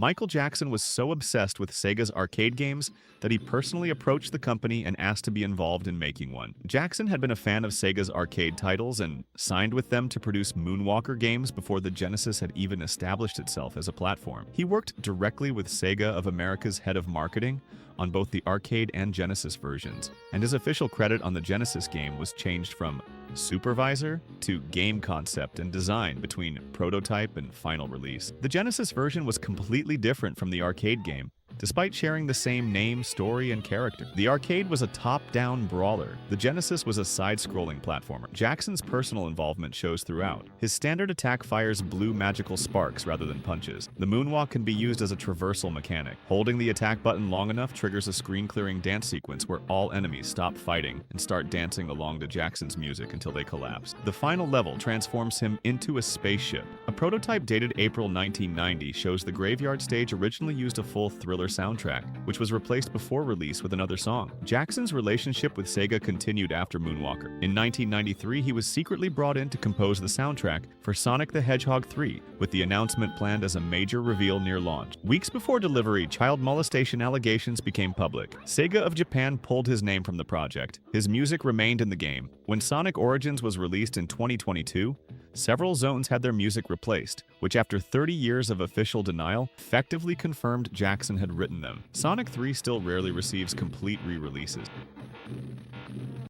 Michael Jackson was so obsessed with Sega's arcade games that he personally approached the company and asked to be involved in making one. Jackson had been a fan of Sega's arcade titles and signed with them to produce Moonwalker games before the Genesis had even established itself as a platform. He worked directly with Sega of America's head of marketing on both the arcade and Genesis versions, and his official credit on the Genesis game was changed from supervisor to game concept and design between prototype and final release. The Genesis version was completely different from the arcade game, despite sharing the same name, story, and character. The arcade was a top-down brawler. The Genesis was a side-scrolling platformer. Jackson's personal involvement shows throughout. His standard attack fires blue magical sparks rather than punches. The moonwalk can be used as a traversal mechanic. Holding the attack button long enough triggers a screen-clearing dance sequence where all enemies stop fighting and start dancing along to Jackson's music until they collapse. The final level transforms him into a spaceship. A prototype dated April 1990 shows the graveyard stage originally used a full Thriller soundtrack, which was replaced before release with another song. Jackson's relationship with Sega continued after Moonwalker. In 1993, he was secretly brought in to compose the soundtrack for Sonic the Hedgehog 3, with the announcement planned as a major reveal near launch. Weeks before delivery, child molestation allegations became public. Sega of Japan pulled his name from the project. His music remained in the game. When Sonic Origins was released in 2022, several zones had their music replaced, which after 30 years of official denial, effectively confirmed Jackson had written them. Sonic 3 still rarely receives complete re-releases.